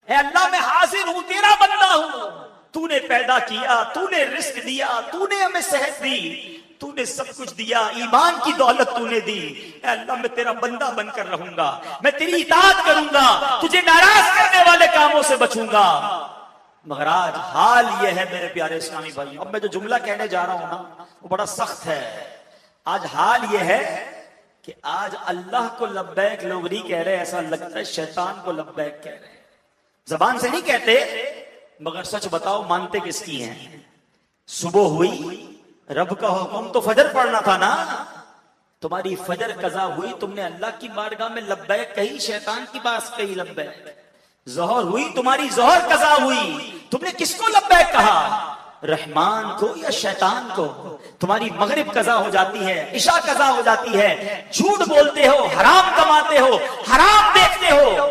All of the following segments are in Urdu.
اے اللہ میں حاضر ہوں، تیرا بندہ ہوں، تو نے پیدا کیا، تو نے رزق دیا، تو نے ہمیں صحت دی، تو نے سب کچھ دیا، ایمان کی دولت تو نے دی۔ اے اللہ میں تیرا بندہ بن کر رہوں گا، میں تیری اطاعت کروں گا، تجھے ناراض کرنے والے کاموں سے بچوں گا۔ مگر آج حال یہ ہے میرے پیارے اسلامی بھائی، اب میں جو جملہ کہنے جا رہا ہوں نا وہ بڑا سخت ہے۔ آج حال یہ ہے کہ آج اللہ کو لبیک لوگ نہیں کہہ رہے، ایسا لگتا ہے شیطان کو لبیک کہہ رہے ہیں۔ زبان سے نہیں کہتے، مگر سچ بتاؤ مانتے کس کی ہیں؟ صبح ہوئی، رب کا حکم تو فجر پڑھنا تھا نا، تمہاری فجر قضا ہوئی، تم نے اللہ کی بارگاہ میں لبیک کہی، شیطان کی بات کہی لبیک۔ ظہر ہوئی، تمہاری ظہر قضا ہوئی، تم نے کس کو لبیک کہا؟ رحمان کو یا شیطان کو؟ تمہاری مغرب قضا ہو جاتی ہے، عشاء قضا ہو جاتی ہے، جھوٹ بولتے ہو، حرام کماتے ہو، حرام دیکھتے ہو۔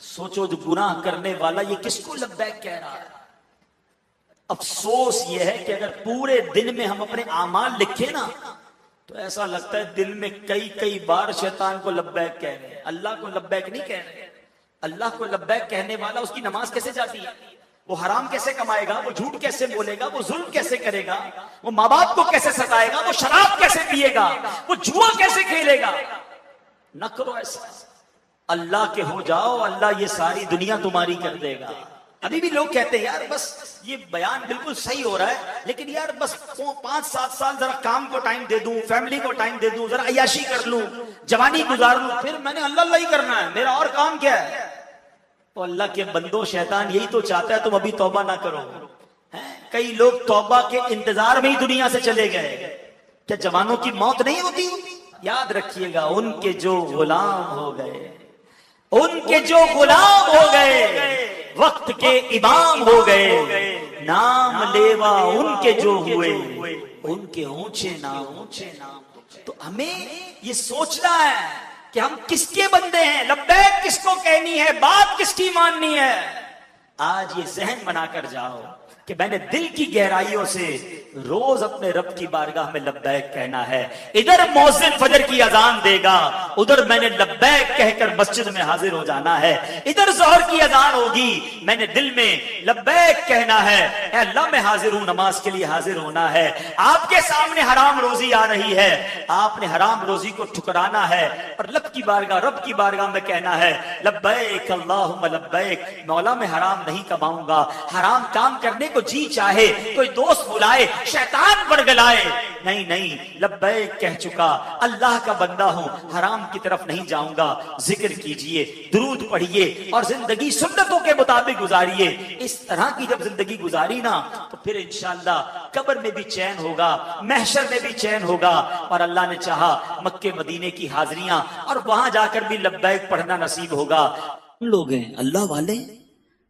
سوچو جو گناہ کرنے والا یہ کس کو لبیک کہہ رہا ہے؟ افسوس یہ ہے کہ اگر پورے دن میں ہم اپنے اعمال لکھیں نا تو ایسا لگتا ہے دن میں کئی بار شیطان کو لبیک کہہ رہے ہیں، اللہ کو لبیک نہیں کہہ رہے۔ اللہ کو لبیک کہنے والا اس کی نماز کیسے جاتی ہے؟ وہ حرام کیسے کمائے گا؟ وہ جھوٹ کیسے بولے گا؟ وہ ظلم کیسے کرے گا؟ وہ ماں باپ کو کیسے ستائے گا؟ وہ شراب کیسے پیے گا؟ وہ جوا کیسے کھیلے گا؟ نہ کرو ایسا، اللہ کے ہو جاؤ، اللہ یہ ساری دنیا تمہاری کر دے گا۔ ابھی بھی لوگ کہتے ہیں یار بس یہ بیان بالکل صحیح ہو رہا ہے، لیکن یار بس 5-7 سال ذرا کام کو ٹائم دے دوں، فیملی کو ٹائم دے دوں، ذرا عیاشی کر لوں، جوانی گزار لوں، پھر میں نے اللہ ہی کرنا ہے، میرا اور کام کیا ہے؟ تو اللہ کے بندو، شیطان یہی تو چاہتا ہے تم ابھی توبہ نہ کرو۔ کئی لوگ توبہ کے انتظار میں ہی دنیا سے چلے گئے۔ کیا جوانوں کی موت نہیں ہوتی؟ یاد رکھیے گا، ان کے جو غلام ہو گئے، ان کے جو غلام ہو گئے، وقت کے امام ہو گئے، نام لیوا ان کے جو ہوئے، ان کے اونچے نام۔ تو ہمیں یہ سوچنا ہے کہ ہم کس کے بندے ہیں، لبیک کس کو کہنی ہے، بات کس کی ماننی ہے۔ آج یہ ذہن بنا کر جاؤ کہ میں نے دل کی گہرائیوں سے روز اپنے رب کی بارگاہ میں لبیک کہنا ہے۔ ادھر مؤذن فجر کی اذان دے گا، ادھر میں نے لبیک کہہ کر مسجد میں حاضر ہو جانا ہے۔ ادھر ظہر کی اذان ہوگی، میں نے دل میں لبیک کہنا ہے، اے اللہ میں حاضر ہوں، نماز کے لیے حاضر ہونا ہے۔ آپ کے سامنے حرام روزی آ رہی ہے، آپ نے حرام روزی کو ٹھکرانا ہے اور رب کی بارگاہ میں کہنا ہے لبیک اللہم لبیک، مولا میں حرام نہیں کماؤں گا۔ حرام کام کرنے کو جی چاہے، کوئی دوست بلائے، شیطان بڑگلائے، نہیں، لبیک کہہ چکا، اللہ کا بندہ ہوں، حرام کی طرف نہیں جاؤں گا۔ ذکر کیجئے، درود پڑھیے اور زندگی سنتوں کے مطابق گزاریے۔ اس طرح کی جب زندگی گزاری نا تو پھر انشاءاللہ قبر میں بھی چین ہوگا، محشر میں بھی چین ہوگا، اور اللہ نے چاہا مکے مدینے کی حاضریاں اور وہاں جا کر بھی لبیک پڑھنا نصیب ہوگا۔ لوگ ہیں اللہ والے،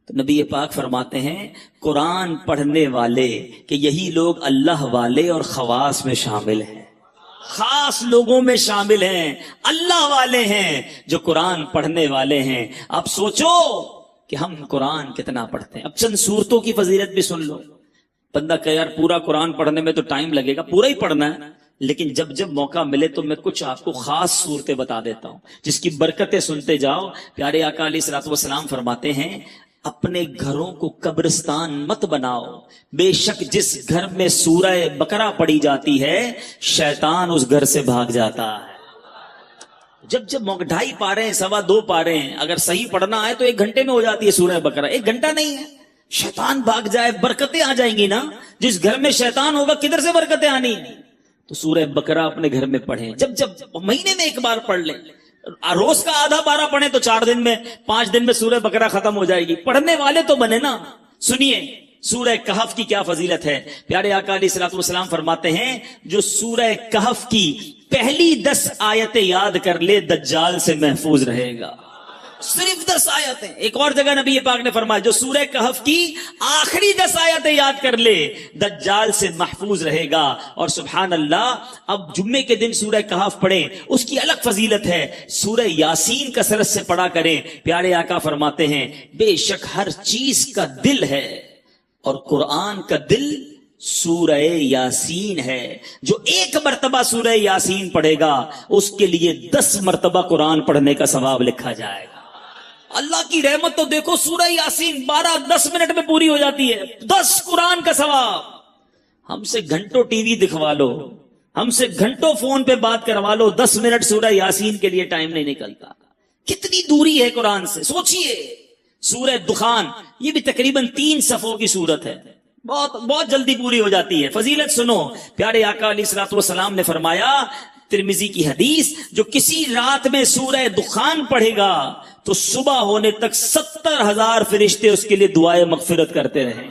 تو نبی پاک فرماتے ہیں قرآن پڑھنے والے کہ یہی لوگ اللہ والے اور خواص میں شامل ہیں، خاص لوگوں میں شامل ہیں، اللہ والے ہیں جو قرآن پڑھنے والے ہیں۔ اب سوچو کہ ہم قرآن کتنا پڑھتے ہیں۔ اب چند سورتوں کی فضیلت بھی سن لو۔ بندہ کہ یار پورا قرآن پڑھنے میں تو ٹائم لگے گا، پورا ہی پڑھنا ہے، لیکن جب موقع ملے تو میں کچھ آپ کو خاص صورتیں بتا دیتا ہوں جس کی برکتیں سنتے جاؤ۔ پیارے آقا علیہ الصلوۃ والسلام فرماتے ہیں اپنے گھروں کو قبرستان مت بناؤ، بے شک جس گھر میں سورہ بقرہ پڑھی جاتی ہے شیطان اس گھر سے بھاگ جاتا ہے۔ جب 2.5 پارے ہیں، 2.25 پارے ہیں، اگر صحیح پڑھنا ہے تو 1 گھنٹے میں ہو جاتی ہے سورہ بقرہ، 1 گھنٹہ نہیں ہے۔ شیطان بھاگ جائے، برکتیں آ جائیں گی نا۔ جس گھر میں شیطان ہوگا کدھر سے برکتیں آنی؟ تو سورہ بقرہ اپنے گھر میں پڑھیں، جب مہینے میں 1 بار پڑھ لیں۔ روز کا آدھا پارہ پڑھیں تو 4 دن میں 5 دن میں سورہ بقرہ ختم ہو جائے گی۔ پڑھنے والے تو بنے نا۔ سنیے سورہ کہف کی کیا فضیلت ہے۔ پیارے آقا علیہ الصلوۃ والسلام فرماتے ہیں جو سورہ کہف کی پہلی 10 آیتیں یاد کر لے دجال سے محفوظ رہے گا۔ صرف 10 آیتیں۔ ایک اور جگہ نبی پاک نے فرمایا جو سورہ کہف کی آخری 10 آیتیں یاد کر لے دجال سے محفوظ رہے گا۔ اور سبحان اللہ، اب جمعے کے دن سورہ کہف پڑھیں، اس کی الگ فضیلت ہے۔ سورہ یاسین کثرت سے پڑھا کریں۔ پیارے آقا فرماتے ہیں بے شک ہر چیز کا دل ہے اور قرآن کا دل سورہ یاسین ہے۔ جو 1 مرتبہ سورہ یاسین پڑھے گا اس کے لیے 10 مرتبہ قرآن پڑھنے کا ثواب لکھا جائے گا۔ اللہ کی رحمت تو دیکھو، سورہ یاسین 12-10 منٹ میں پوری ہو جاتی ہے، 10 قرآن کا ثواب۔ ہم سے گھنٹوں ٹی وی دکھوا لو، ہم سے گھنٹوں فون پہ بات کروا لو، 10 منٹ سورہ یاسین کے لیے ٹائم نہیں نکلتا۔ کتنی دوری ہے قرآن سے، سوچئے۔ سورہ دخان یہ بھی تقریباً 3 صفوں کی سورت ہے، بہت جلدی پوری ہو جاتی ہے۔ فضیلت سنو، پیارے آقا علیہ الصلوۃ والسلام نے فرمایا، ترمذی کی حدیث، جو کسی رات میں سورہ دخان پڑھے گا تو صبح ہونے تک 70,000 فرشتے اس کے لیے دعائیں مغفرت کرتے رہیں۔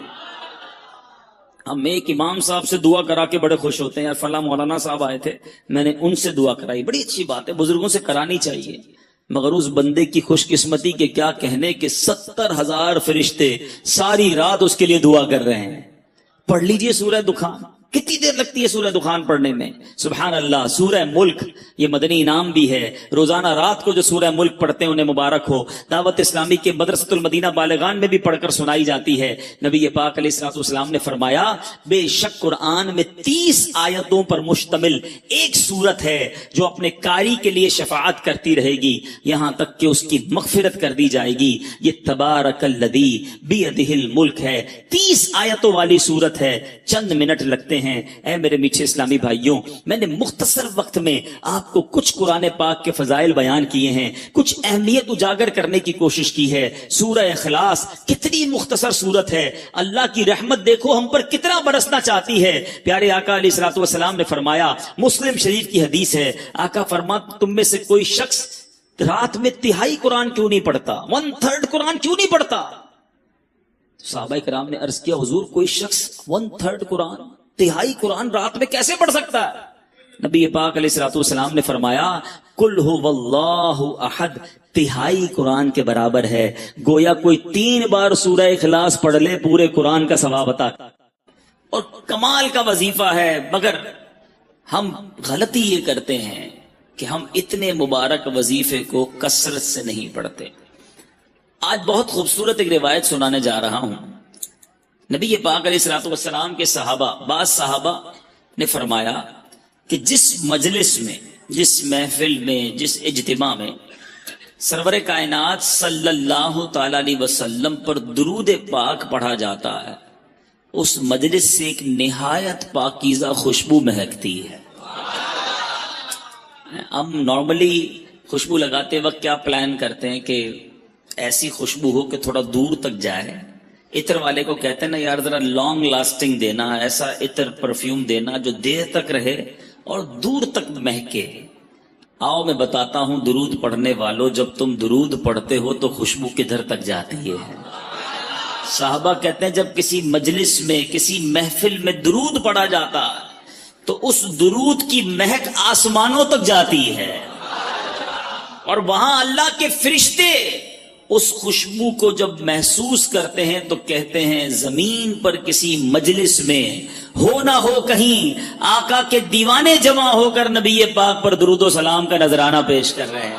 ہم ایک امام صاحب سے دعا کرا کے بڑے خوش ہوتے ہیں، یار فلاں مولانا صاحب آئے تھے، میں نے ان سے دعا کرائی، بڑی اچھی بات ہے، بزرگوں سے کرانی چاہیے، مگر اس بندے کی خوش قسمتی کے کیا کہنے کہ 70,000 فرشتے ساری رات اس کے لیے دعا کر رہے ہیں۔ پڑھ لیجئے سورہ دخان، کتنی دیر لگتی ہے سورہ دخان پڑھنے میں؟ سبحان اللہ۔ سورہ ملک یہ مدنی انعام بھی ہے، روزانہ رات کو جو سورہ ملک پڑھتے ہیں انہیں مبارک ہو۔ دعوت اسلامی کے مدرسۃ المدینہ بالغان میں بھی پڑھ کر سنائی جاتی ہے۔ نبی پاک علیہ الصلوۃ والسلام نے فرمایا، بے شک قرآن میں 30 آیتوں پر مشتمل ایک سورت ہے جو اپنے قاری کے لیے شفاعت کرتی رہے گی یہاں تک کہ اس کی مغفرت کر دی جائے گی۔ یہ تبارک الذی بیدہ الملک ہے، 30 آیتوں والی سورت ہے، چند منٹ لگتے ہیں۔ اے میرے میٹھے اسلامی بھائیوں، میں نے مختصر وقت میں آپ کو کچھ قرآن پاک کے فضائل بیان کیے ہیں، کچھ اہمیت اجاگر کرنے کی کوشش کی ہے۔ سورہ اخلاص کتنی مختصر سورت ہے، اللہ کی رحمت دیکھو ہم پر کتنا برسنا چاہتی ہے۔ پیارے آقا علیہ الصلوۃ والسلام نے فرمایا، مسلم شریف کی حدیث ہے، آقا فرماتے تم میں سے کوئی شخص رات میں تہائی قرآن کیوں نہیں پڑھتا، 1/3 قرآن کیوں نہیں پڑھتا؟ صحابہ کرام نے عرض کیا، حضور کوئی شخص 1/3 قرآن، تہائی قرآن رات میں کیسے پڑھ سکتا ہے؟ نبی پاک علیہ الصلوۃ والسلام نے فرمایا، قل ھو اللہ احد تہائی قرآن کے برابر ہے، گویا کوئی 3 بار سورہ اخلاص پڑھ لے پورے قرآن کا ثواب عطا۔ اور کمال کا وظیفہ ہے، مگر ہم غلطی یہ کرتے ہیں کہ ہم اتنے مبارک وظیفے کو کثرت سے نہیں پڑھتے۔ آج بہت خوبصورت ایک روایت سنانے جا رہا ہوں۔ نبی پاک علیہ الصلوۃ والسلام کے بعض صحابہ نے فرمایا کہ جس مجلس میں، جس محفل میں، جس اجتماع میں سرور کائنات صلی اللہ تعالی علیہ وسلم پر درود پاک پڑھا جاتا ہے، اس مجلس سے ایک نہایت پاکیزہ خوشبو مہکتی ہے۔ ہم نارملی خوشبو لگاتے وقت کیا پلان کرتے ہیں کہ ایسی خوشبو ہو کہ تھوڑا دور تک جائے۔ عطر والے کو کہتے ہیں نا یار ذرا لانگ لاسٹنگ دینا، ایسا عطر پرفیوم دینا جو دیر تک رہے اور دور تک مہکے۔ آؤ میں بتاتا ہوں درود پڑھنے والوں، جب تم درود پڑھتے ہو تو خوشبو کدھر تک جاتی ہے؟ صحابہ کہتے ہیں جب کسی مجلس میں، کسی محفل میں درود پڑھا جاتا تو اس درود کی مہک آسمانوں تک جاتی ہے، اور وہاں اللہ کے فرشتے اس خوشبو کو جب محسوس کرتے ہیں تو کہتے ہیں زمین پر کسی مجلس میں ہو نہ ہو کہیں آقا کے دیوانے جمع ہو کر نبی پاک پر درود و سلام کا نذرانہ پیش کر رہے ہیں۔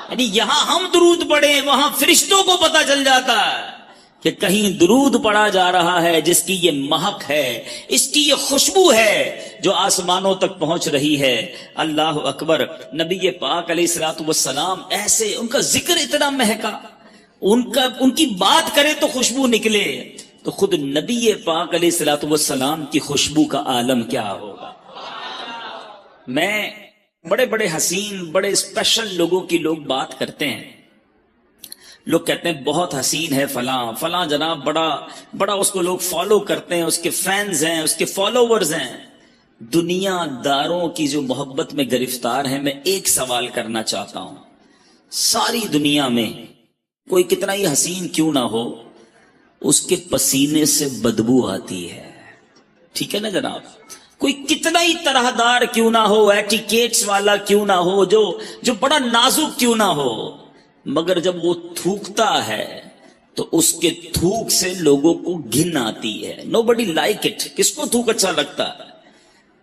یعنی یہاں ہم درود پڑھیں، وہاں فرشتوں کو پتہ چل جاتا ہے کہ کہیں درود پڑھا جا رہا ہے جس کی یہ مہک ہے، اس کی یہ خوشبو ہے جو آسمانوں تک پہنچ رہی ہے۔ اللہ اکبر۔ نبی پاک علیہ الصلوۃ والسلام ایسے، ان کا ذکر اتنا مہکا، ان کی بات کرے تو خوشبو نکلے، تو خود نبی پاک علیہ الصلوۃ والسلام کی خوشبو کا عالم کیا ہوگا۔ میں بڑے بڑے حسین، بڑے اسپیشل لوگوں کی لوگ بات کرتے ہیں، لوگ کہتے ہیں بہت حسین ہے فلاں فلاں جناب، بڑا اس کو لوگ فالو کرتے ہیں، اس کے فینز ہیں، اس کے فالوورز ہیں۔ دنیا داروں کی جو محبت میں گرفتار ہیں، میں ایک سوال کرنا چاہتا ہوں، ساری دنیا میں کوئی کتنا ہی حسین کیوں نہ ہو، اس کے پسینے سے بدبو آتی ہے، ٹھیک ہے نا جناب؟ کوئی کتنا ہی طرح دار کیوں نہ ہو، ایٹیکیٹس والا کیوں نہ ہو، جو بڑا نازک کیوں نہ ہو، مگر جب وہ تھوکتا ہے تو اس کے تھوک سے لوگوں کو گھن آتی ہے۔ nobody like it۔ کس کو تھوک اچھا لگتا ہے؟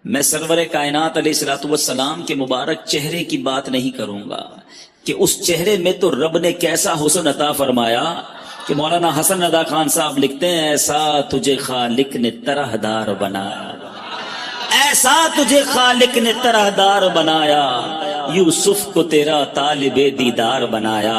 میں سرور کائنات علیہ الصلوۃ والسلام کے مبارک چہرے کی بات نہیں کروں گا کہ اس چہرے میں تو رب نے کیسا حسن عطا فرمایا کہ مولانا حسن رضا خان صاحب لکھتے ہیں، ایسا تجھے خالق نے طرح دار بنایا، ایسا تجھے خالق نے طرح دار بنایا، یوسف کو تیرا طالب دیدار بنایا،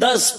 10,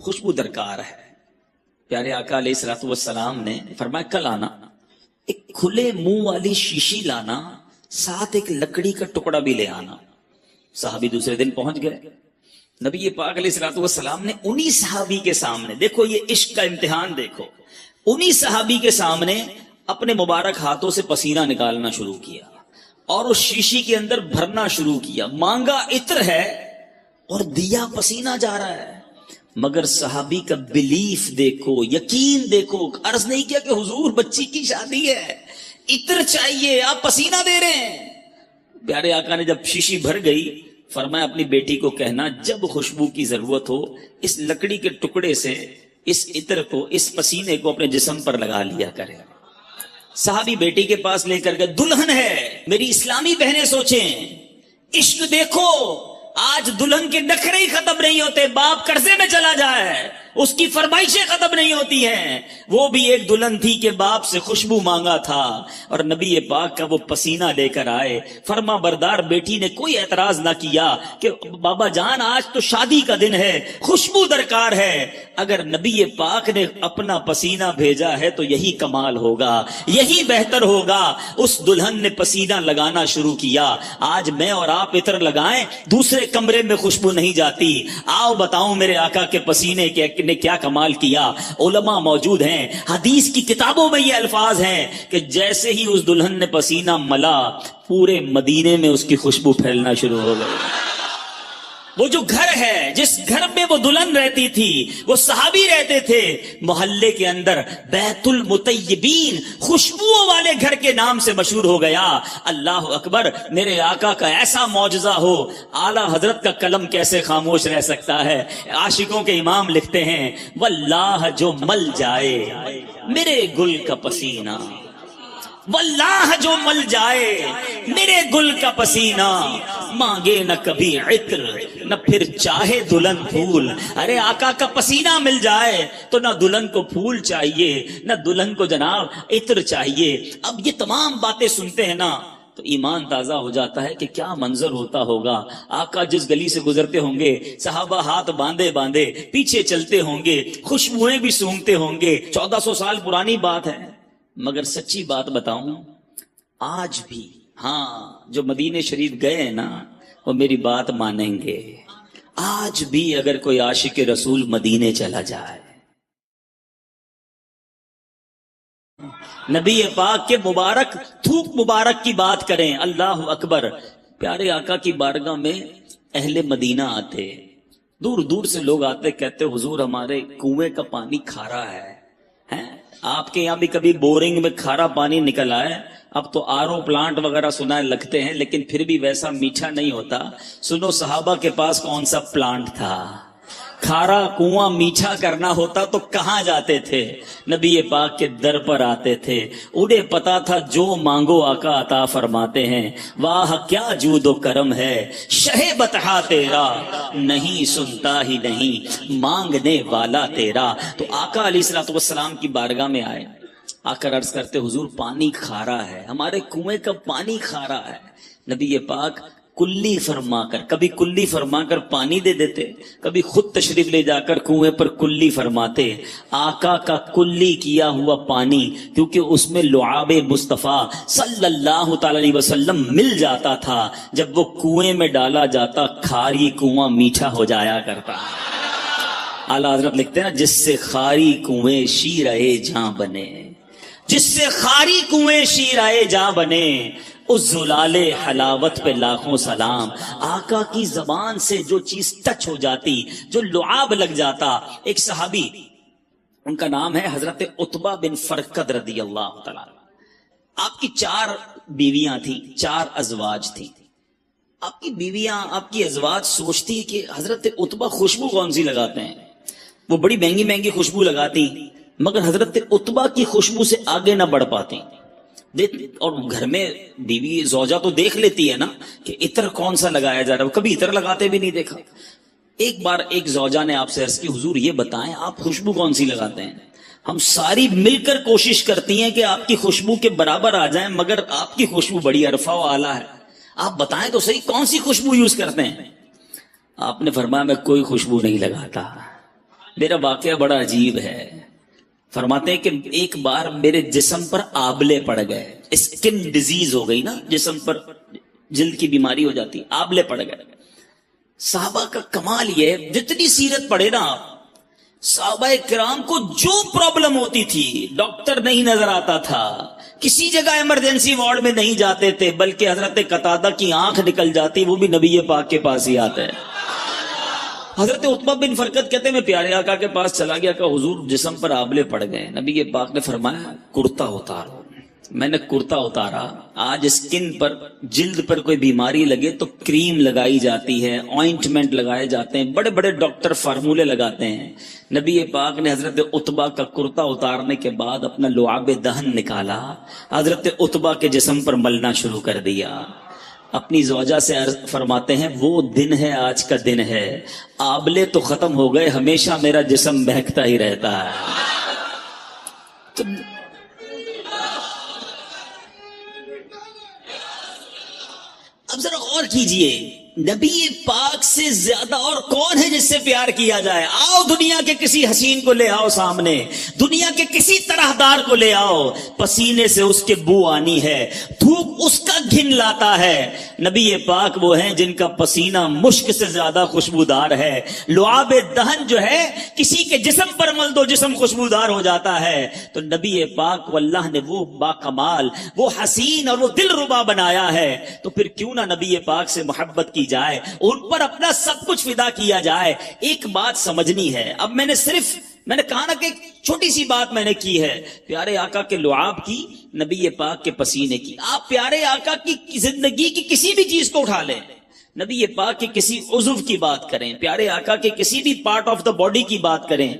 خوشبو درکار ہے. پیارے آقا علیہ الصلوۃ والسلام نے فرمایا کل آنا, ایک کھلے منہ والی شیشی لانا, ساتھ ایک لکڑی کا ٹکڑا بھی لے آنا. صحابی دوسرے دن پہنچ گئے. نبی پاک علیہ الصلوۃ والسلام نے انہی صحابی کے سامنے, دیکھو یہ عشق کا امتحان دیکھو, انہی صحابی کے سامنے اپنے مبارک ہاتھوں سے پسینہ نکالنا شروع کیا اور اس شیشی کے اندر بھرنا شروع کیا. مانگا عطر ہے اور دیا پسینہ جا رہا ہے. مگر صحابی کا بلیف دیکھو, یقین دیکھو. عرض نہیں کیا کہ حضور بچی کی شادی ہے, عطر چاہیے, آپ پسینہ دے رہے ہیں. پیارے آقا نے جب شیشی بھر گئی فرمایا اپنی بیٹی کو کہنا جب خوشبو کی ضرورت ہو اس لکڑی کے ٹکڑے سے اس عطر کو, اس پسینے کو اپنے جسم پر لگا لیا کرے. صحابی بیٹی کے پاس لے کر گئے. دلہن ہے. میری اسلامی بہنیں سوچیں, عشق دیکھو. آج دلہن کے نخرے ہی ختم نہیں ہوتے, باپ قرضے میں چلا جائے, اس کی فرمائشیں ختم نہیں ہوتی ہیں. وہ بھی ایک دلہن تھی کہ باپ سے خوشبو مانگا تھا اور نبی پاک کا وہ پسینہ لے کر آئے. فرما بردار بیٹی نے کوئی اعتراض نہ کیا کہ بابا جان آج تو شادی کا دن ہے, خوشبو درکار ہے. اگر نبی پاک نے اپنا پسینہ بھیجا ہے تو یہی کمال ہوگا, یہی بہتر ہوگا. اس دلہن نے پسینہ لگانا شروع کیا. آج میں اور آپ عطر لگائیں, دوسرے کمرے میں خوشبو نہیں جاتی. آؤ بتاؤں میرے آقا کے پسینے نے کیا کمال کیا. علماء موجود ہیں, حدیث کی کتابوں میں یہ الفاظ ہیں کہ جیسے ہی اس دلہن نے پسینہ ملا پورے مدینے میں اس کی خوشبو پھیلنا شروع ہو گئی. وہ جو گھر ہے, جس گھر میں وہ دلہن رہتی تھی, وہ صحابی رہتے تھے, محلے کے اندر بیت المطیبین, خوشبوؤں والے گھر کے نام سے مشہور ہو گیا. اللہ اکبر. میرے آقا کا ایسا معجزہ ہو, اعلی حضرت کا قلم کیسے خاموش رہ سکتا ہے. عاشقوں کے امام لکھتے ہیں واللہ جو مل جائے میرے گل کا پسینہ, واللہ جو مل جائے میرے گل کا پسینہ, مانگے نہ کبھی عطر نہ پھر چاہے دلہن پھول. ارے آقا کا پسینہ مل جائے تو نہ دلہن کو پھول چاہیے نہ دلہن کو جناب عطر چاہیے. اب یہ تمام باتیں سنتے ہیں نا تو ایمان تازہ ہو جاتا ہے کہ کیا منظر ہوتا ہوگا. آقا جس گلی سے گزرتے ہوں گے صحابہ ہاتھ باندھے باندھے پیچھے چلتے ہوں گے, خوشبوئیں بھی سونگتے ہوں گے. 1400 سال پرانی بات ہے, مگر سچی بات بتاؤں آج بھی, ہاں جو مدینے شریف گئے ہیں نا وہ میری بات مانیں گے. آج بھی اگر کوئی عاشق رسول مدینے چلا جائے, نبی پاک کے مبارک تھوک مبارک کی بات کریں, اللہ اکبر. پیارے آقا کی بارگاہ میں اہل مدینہ آتے, دور دور سے لوگ آتے, کہتے حضور ہمارے کنویں کا پانی کھارا ہے. آپ کے یہاں بھی کبھی بورنگ میں کھارا پانی نکل آئے, اب تو آرو پلانٹ وغیرہ سنا لگتے ہیں لیکن پھر بھی ویسا میٹھا نہیں ہوتا. سنو صحابہ کے پاس کون سا پلانٹ تھا, کھارا کنواں میٹھا کرنا ہوتا تو کہاں جاتے تھے؟ نبی پاک کے در پر آتے تھے. انہیں پتا تھا جو مانگو آقا عطا فرماتے ہیں. واہ کیا جود و کرم ہے شہ بطحا تیرا, نہیں سنتا ہی نہیں مانگنے والا تیرا. تو آقا علیہ الصلوۃ والسلام کی بارگاہ میں آئے, آ کر عرض کرتے حضور پانی کھارا ہے, ہمارے کنویں کا پانی کھارا ہے. نبی پاک کلی فرما کر, کبھی کلی فرما کر پانی دے دیتے, کبھی خود تشریف لے جا کر کنویں پر کلی فرماتے. آقا کا کلی کیا ہوا پانی, کیونکہ اس میں لعاب مصطفیٰ صلی اللہ تعالی علیہ وسلم مل جاتا تھا, جب وہ کنویں میں ڈالا جاتا کھاری کنواں میٹھا ہو جایا کرتا. اعلیٰ حضرت لکھتے ہیں نا, جس سے خاری کنویں شیرائے جاں بنے, جس سے خاری کنویں شیرائے جاں بنے, اس زلال حلاوت پہ لاکھوں سلام. آقا کی زبان سے جو چیز ٹچ ہو جاتی, جو لعاب لگ جاتا. ایک صحابی, ان کا نام ہے حضرت عتبہ بن فرقد رضی اللہ تعالیٰ. آپ کی 4 بیویاں تھیں, 4 ازواج تھیں. آپ کی بیویاں, آپ کی ازواج سوچتی کہ حضرت عتبہ خوشبو کون سی لگاتے ہیں, وہ بڑی مہنگی مہنگی خوشبو لگاتی, مگر حضرت عتبہ کی خوشبو سے آگے نہ بڑھ پاتی. اور گھر میں بیوی زوجہ تو دیکھ لیتی ہے نا کہ عطر کون سا لگایا جا رہا ہے, کبھی عطر لگاتے بھی نہیں دیکھا. ایک بار ایک زوجہ نے آپ سے عرض کی حضور یہ بتائیں آپ خوشبو کون سی لگاتے ہیں, ہم ساری مل کر کوشش کرتی ہیں کہ آپ کی خوشبو کے برابر آ جائیں, مگر آپ کی خوشبو بڑی عرفہ و اعلیٰ ہے, آپ بتائیں تو صحیح کون سی خوشبو یوز کرتے ہیں. آپ نے فرمایا میں کوئی خوشبو نہیں لگاتا, میرا واقعہ بڑا عجیب ہے. فرماتے ہیں کہ ایک بار میرے جسم پر آبلے پڑ گئے. اسکن ڈیزیز ہو گئی نا, جسم پر جلد کی بیماری ہو جاتی, آبلے پڑ گئے. صحابہ کا کمال یہ, جتنی سیرت پڑھے نا آپ, صحابہ کرام کو جو پرابلم ہوتی تھی ڈاکٹر نہیں نظر آتا تھا, کسی جگہ ایمرجنسی وارڈ میں نہیں جاتے تھے, بلکہ حضرت قتادہ کی آنکھ نکل جاتی, وہ بھی نبی پاک کے پاس ہی آتا ہے. حضرت عتبہ بن فرقد کہتے ہیں میں پیارے آقا کے پاس چلا گیا کہ حضور جسم پر آبلے پڑ گئے. نبی پاک نے فرمایا کرتا اتارو. میں نے کرتا اتارا. آج اسکن پر جلد پر کوئی بیماری لگے تو کریم لگائی جاتی ہے, آئنٹمنٹ لگائے جاتے ہیں, بڑے بڑے ڈاکٹر فارمولے لگاتے ہیں. نبی پاک نے حضرت عتبہ کا کرتا اتارنے کے بعد اپنا لعاب دہن نکالا, حضرت عتبہ کے جسم پر ملنا شروع کر دیا. اپنی زوجہ سے فرماتے ہیں وہ دن ہے, آج کا دن ہے, آبلے تو ختم ہو گئے, ہمیشہ میرا جسم بہکتا ہی رہتا ہے. تو اب ذرا غور کیجئے, نبی پاک سے زیادہ اور کون ہے جس سے پیار کیا جائے؟ آؤ دنیا کے کسی حسین کو لے آؤ سامنے, دنیا کے کسی طرحدار کو لے آؤ, پسینے سے اس کے بو آنی ہے, دھوپ اس کا گھن لاتا ہے. نبی پاک وہ ہیں جن کا پسینہ مشک سے زیادہ خوشبودار ہے. لعاب دہن جو ہے کسی کے جسم پر مل دو جسم خوشبودار ہو جاتا ہے. تو نبی پاک کو اللہ نے وہ باکمال, وہ حسین اور وہ دل ربا بنایا ہے. تو پھر کیوں نہ نبی پاک سے محبت کی جائے, ان پر اپنا سب کچھ فدا کیا جائے. ایک بات سمجھنی ہے, اب میں نے کہا نا کہ ایک چھوٹی سی بات میں نے کی ہے, پیارے آقا کے لعاب کی, نبی پاک کے پسینے کی. آپ پیارے آقا کی زندگی کی کسی بھی چیز کو اٹھا لیں, نبی پاک کے کسی عضو کی بات کریں, پیارے آقا کے کسی بھی پارٹ آف دا باڈی کی بات کریں,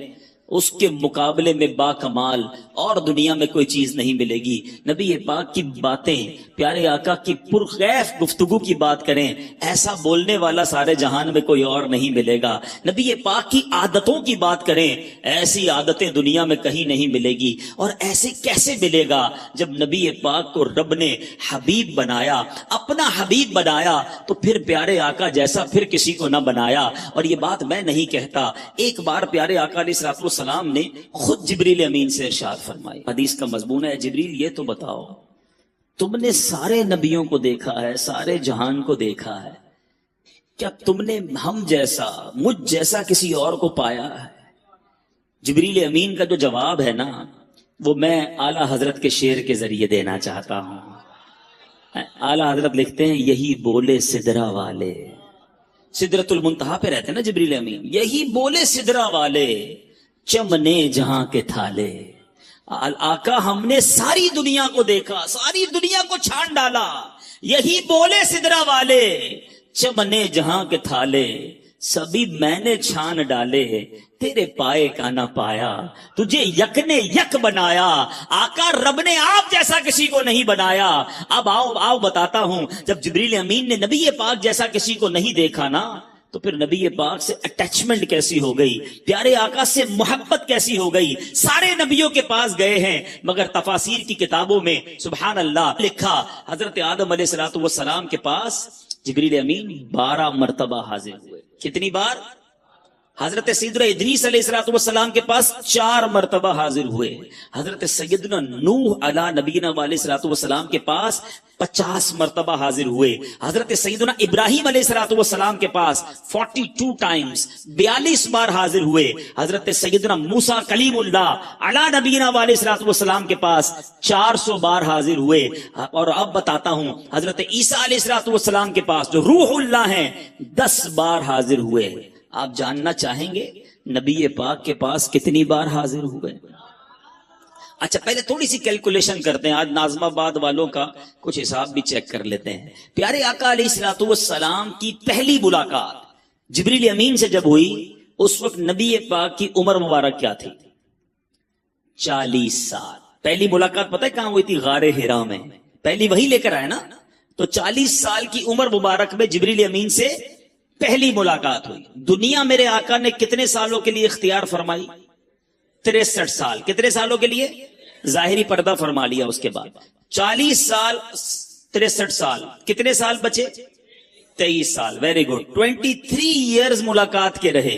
اس کے مقابلے میں با کمال اور دنیا میں کوئی چیز نہیں ملے گی. نبی پاک کی باتیں, پیارے آقا کی پرخیف گفتگو کی بات کریں, ایسا بولنے والا سارے جہان میں کوئی اور نہیں ملے گا. نبی پاک کی عادتوں کی بات کریں, ایسی عادتیں دنیا میں کہیں نہیں ملے گی. اور ایسے کیسے ملے گا جب نبی پاک کو رب نے حبیب بنایا, اپنا حبیب بنایا, تو پھر پیارے آقا جیسا پھر کسی کو نہ بنایا. اور یہ بات میں نہیں کہتا, ایک بار پیارے آقا علیہ السلام نے خود جبریل امین سے ارشاد فرمائی. حدیث کا مضمون ہے, جبریل یہ تو بتاؤ, تم نے سارے نبیوں کو دیکھا ہے, سارے جہان کو دیکھا ہے, کیا تم نے ہم جیسا, مجھ جیسا کسی اور کو پایا ہے؟ جبریل امین کا جو جواب ہے نا, وہ میں اعلی حضرت کے شعر کے ذریعے دینا چاہتا ہوں. اعلی حضرت لکھتے ہیں, یہی بولے سدرا والے, سدرۃ المنتہا پہ رہتے ہیں نا جبریل امین, یہی بولے سدرا والے, چمنے جہاں کے تھالے. آقا ہم نے ساری دنیا کو دیکھا, ساری دنیا کو چھان ڈالا, یہی بولے سدرا والے, چمنے جہاں کے تھالے, سبھی میں نے چھان ڈالے, تیرے پائے کا نہ پایا, تجھے یک نے یک بنایا. آقا رب نے آپ جیسا کسی کو نہیں بنایا. اب آؤ بتاتا ہوں, جب جبریل امین نے نبی پاک جیسا کسی کو نہیں دیکھا نا, تو پھر نبی پاک سے اٹیچمنٹ کیسی ہو گئی, پیارے آقا سے محبت کیسی ہو گئی. سارے نبیوں کے پاس گئے ہیں, مگر تفاسیر کی کتابوں میں سبحان اللہ لکھا, حضرت آدم علیہ السلام کے پاس جبریل امین 12 مرتبہ حاضر ہوئے. کتنی بار؟ حضرت سیدنا ادریس علیہ السلام کے پاس 4 مرتبہ حاضر ہوئے. حضرت سیدنا نوح علی نبینا علیہ السلام کے پاس 50 مرتبہ حاضر ہوئے. حضرت سیدنا ابراہیم علیہ السلام کے پاس 42 ٹائمز 42 بار حاضر ہوئے. حضرت سیدنا موسیٰ کلیم اللہ علی نبینا علیہ السلام کے پاس 400 بار حاضر ہوئے. اور اب بتاتا ہوں, حضرت عیسیٰ علیہ السلام کے پاس جو روح اللہ ہیں 10 بار حاضر ہوئے. آپ جاننا چاہیں گے نبی پاک کے پاس کتنی بار حاضر ہوئے؟ اچھا پہلے تھوڑی سی کیلکولیشن کرتے ہیں, آج ناظم آباد والوں کا کچھ حساب بھی چیک کر لیتے ہیں. پیارے آقا علیہ السلام کی پہلی ملاقات جبریل امین سے جب ہوئی, اس وقت نبی پاک کی عمر مبارک کیا تھی؟ 40 سال. پہلی ملاقات پتہ ہے کہاں ہوئی تھی؟ غار حرا میں. پہلی وہی لے کر آئے نا, تو 40 سال کی عمر مبارک میں جبریل امین سے پہلی ملاقات ہوئی. دنیا میرے آقا نے کتنے سالوں کے لیے اختیار فرمائی؟ 63 سال. کتنے سالوں کے لیے؟ ظاہری پردہ فرما لیا. اس کے بعد 40 سال 63 سال, کتنے سال بچے؟ 23 سال. Very good. 23 ایئرز ملاقات کے رہے.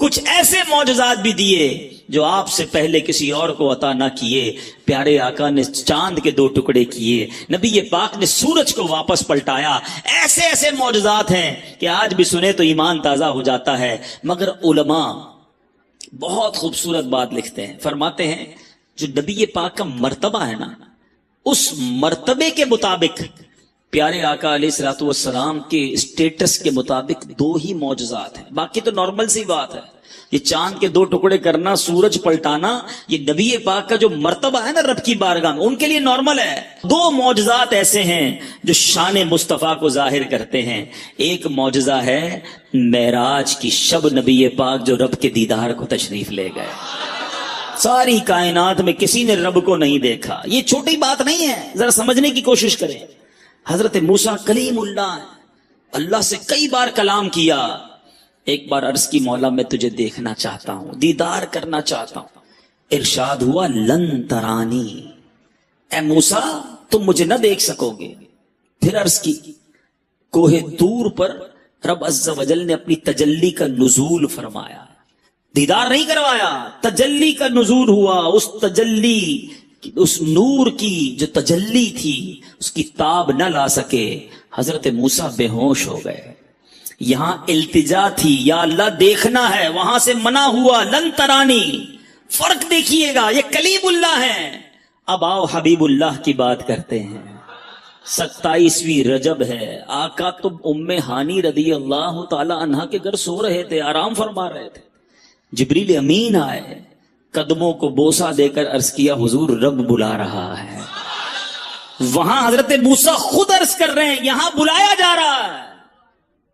کچھ ایسے معجزات بھی دیے جو آپ سے پہلے کسی اور کو عطا نہ کیے. پیارے آقا نے چاند کے 2 ٹکڑے کیے, نبی پاک نے سورج کو واپس پلٹایا. ایسے ایسے معجزات ہیں کہ آج بھی سنے تو ایمان تازہ ہو جاتا ہے. مگر علماء بہت خوبصورت بات لکھتے ہیں, فرماتے ہیں جو نبی پاک کا مرتبہ ہے نا, اس مرتبے کے مطابق پیارے آقا علیہ الصلوۃ والسلام کے اسٹیٹس کے مطابق 2 ہی معجزات ہیں, باقی تو نارمل سی بات ہے. یہ چاند کے 2 ٹکڑے کرنا, سورج پلٹانا, یہ نبی پاک کا جو مرتبہ ہے نا رب کی بارگاہ میں, ان کے لیے نارمل ہے. 2 معجزات ایسے ہیں جو شان مصطفیٰ کو ظاہر کرتے ہیں. ایک معجزہ ہے معراج کی شب, نبی پاک جو رب کے دیدار کو تشریف لے گئے. ساری کائنات میں کسی نے رب کو نہیں دیکھا. یہ چھوٹی بات نہیں ہے, ذرا سمجھنے کی کوشش کریں. حضرت موسیٰ کلیم اللہ ہے, اللہ سے کئی بار کلام کیا. ایک بار عرض کی مولا میں تجھے دیکھنا چاہتا ہوں, دیدار کرنا چاہتا ہوں. ارشاد ہوا لن ترانی, اے موسیٰ تم مجھے نہ دیکھ سکو گے. پھر عرض کی کوہ طور پر رب عز و جل نے اپنی تجلی کا نزول فرمایا, دیدار نہیں کروایا, تجلی کا نزول ہوا. اس تجلی, اس نور کی جو تجلی تھی اس کی تاب نہ لا سکے, حضرت موسیٰ بے ہوش ہو گئے. یہاں التجا تھی یا اللہ دیکھنا ہے, وہاں سے منع ہوا لن ترانی. فرق دیکھیے گا, یہ کلیم اللہ ہیں. اب آؤ حبیب اللہ کی بات کرتے ہیں. 27ویں رجب ہے, آقا تو ام ہانی رضی اللہ تعالی عنہا کے گھر سو رہے تھے, آرام فرما رہے تھے. جبریل امین آئے, قدموں کو بوسہ دے کر عرض کیا حضور رب بلا رہا ہے. وہاں حضرت موسیٰ خود عرض کر رہے ہیں یہاں بلایا جا رہا ہے.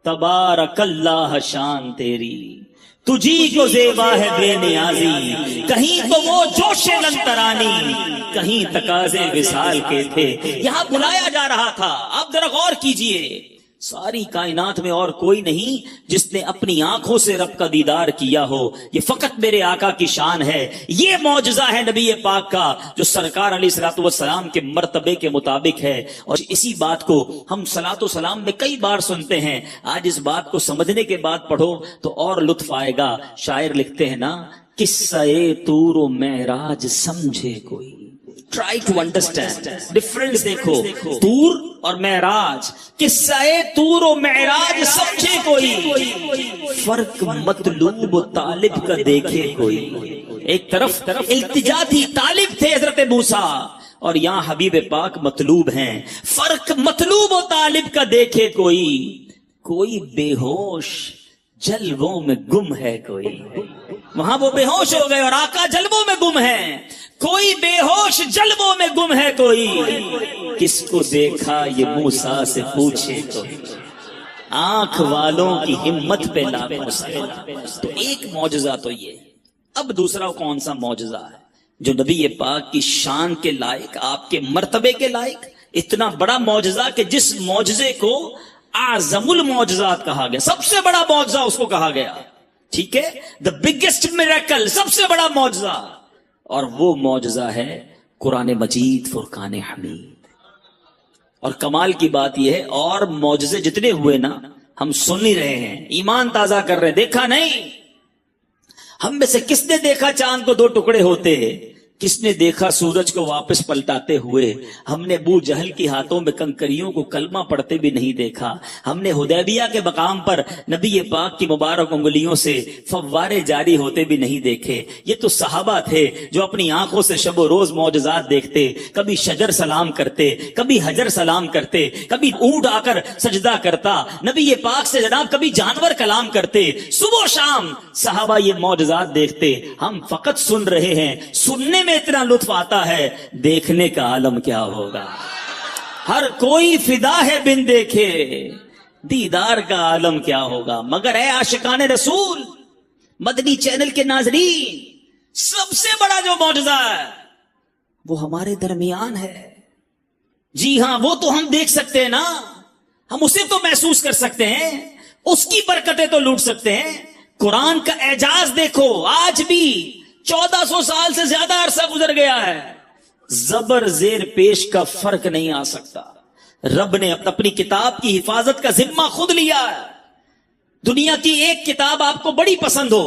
تبارک اللہ شان تیری, تجھی کو زیبا ہے بے نیازی. کہیں تو وہ جوش لن ترانی, کہیں تقاضے وصال کے تھے. یہاں بلایا جا رہا تھا. آپ ذرا غور کیجئے, ساری کائنات میں اور کوئی نہیں جس نے اپنی آنکھوں سے رب کا دیدار کیا ہو. یہ فقط میرے آقا کی شان ہے. یہ معجزہ ہے نبی پاک کا جو سرکار علیہ الصلوۃ والسلام کے مرتبے کے مطابق ہے. اور اسی بات کو ہم صلاۃ و سلام میں کئی بار سنتے ہیں. آج اس بات کو سمجھنے کے بعد پڑھو تو اور لطف آئے گا. شاعر لکھتے ہیں نا, قصہ طور و معراج سمجھے کوئی. Try to understand difference. دیکھو طور اور معراج, قصہ طور و معراج سمجھے کوئی, فرق مطلوب و طالب کا دیکھے کوئی. ایک طرف التجا تھی, طالب تھے حضرت موسیٰ, اور یہاں حبیب پاک مطلوب ہیں. فرق مطلوب و طالب کا دیکھے کوئی. کوئی بے ہوش جلووں میں گم ہے کوئی. وہاں وہ بے ہوش ہو گئے اور آقا جلووں میں گم ہے. کوئی بے ہوش جلووں میں گم ہے کوئی, کس کو دیکھا یہ موسیٰ سے پوچھے کوئی. آنکھ والوں کی ہمت پہ لاکھوں سلام. تو ایک معجزہ تو یہ. اب دوسرا کون سا معجزہ ہے جو نبی پاک کی شان کے لائق, آپ کے مرتبے کے لائق, اتنا بڑا معجزہ کہ جس معجزے کو اعظم المعجزات کہا گیا, سب سے بڑا معجزہ اس کو کہا گیا. ٹھیک ہے, دا بگیسٹ میریکل, سب سے بڑا معجزہ. اور وہ معجزہ ہے قرآن مجید فرقان حمید. اور کمال کی بات یہ ہے, اور معجزے جتنے ہوئے نا ہم سن ہی رہے ہیں, ایمان تازہ کر رہے ہیں. دیکھا نہیں, ہم میں سے کس نے دیکھا چاند کو 2 ٹکڑے ہوتے, کس نے دیکھا سورج کو واپس پلٹاتے ہوئے. ہم نے ابو جہل کے ہاتھوں میں کنکریوں کو کلمہ پڑھتے بھی نہیں دیکھا. ہم نے حدیبیہ کے مقام پر نبی پاک کی مبارک انگلیوں سے فوارے جاری ہوتے بھی نہیں دیکھے. یہ تو صحابہ تھے جو اپنی آنکھوں سے شب و روز معجزات دیکھتے. کبھی شجر سلام کرتے, کبھی حجر سلام کرتے, کبھی اونٹ آ کر سجدہ کرتا نبی پاک سے جناب, کبھی جانور کلام کرتے. صبح و شام صحابہ یہ معجزات دیکھتے. ہم فقط سن رہے ہیں. سننے میں اتنا لطف آتا ہے, دیکھنے کا عالم کیا ہوگا. ہر کوئی فدا ہے بن دیکھے, دیدار کا عالم کیا ہوگا. مگر اے عاشقان رسول, مدنی چینل کے ناظرین, سب سے بڑا جو معجزہ ہے وہ ہمارے درمیان ہے. جی ہاں, وہ تو ہم دیکھ سکتے ہیں نا, ہم اسے تو محسوس کر سکتے ہیں, اس کی برکتیں تو لوٹ سکتے ہیں. قرآن کا اعجاز دیکھو, آج بھی 1400 سال سے زیادہ عرصہ گزر گیا ہے, زبر زیر پیش کا فرق نہیں آ سکتا. رب نے اپنی کتاب کی حفاظت کا ذمہ خود لیا ہے. دنیا کی ایک کتاب آپ کو بڑی پسند ہو,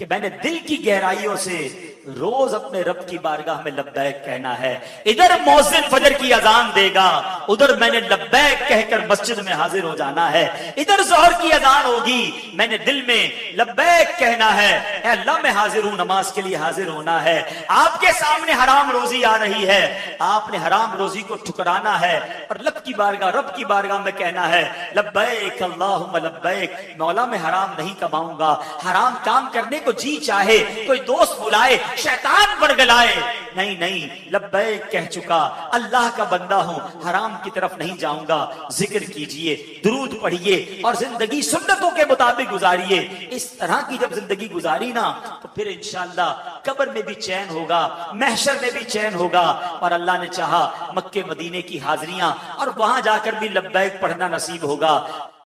کہ میں نے دل کی گہرائیوں سے روز اپنے رب کی بارگاہ میں لبیک کہنا ہے. ادھر مؤذن فجر کی اذان دے گا, ادھر میں نے لبیک کہہ کر مسجد میں حاضر ہو جانا ہے. ادھر ظہر کی اذان ہوگی, میں نے دل میں لبیک کہنا ہے, اے اللہ میں حاضر ہوں, نماز کے لیے حاضر ہونا ہے. آپ کے سامنے حرام روزی آ رہی ہے, آپ نے حرام روزی کو ٹھکرانا ہے اور رب کی بارگاہ میں کہنا ہے لبیک اللہم لبیک, مولا میں حرام نہیں کماؤں گا. حرام کام کرنے کو جی چاہے, کوئی دوست بلائے, شیطان بڑگلائے, نہیں, لبیک کہہ چکا, اللہ کا بندہ ہوں, حرام کی طرف نہیں جاؤں گا. ذکر کیجئے, درود پڑھیے اور زندگی سنتوں کے مطابق گزاریے. اس طرح کی جب زندگی گزاری نا تو پھر انشاءاللہ قبر میں بھی چین ہوگا, محشر میں بھی چین ہوگا, اور اللہ نے چاہا مکے مدینے کی حاضریاں اور وہاں جا کر بھی لبیک پڑھنا نصیب ہوگا.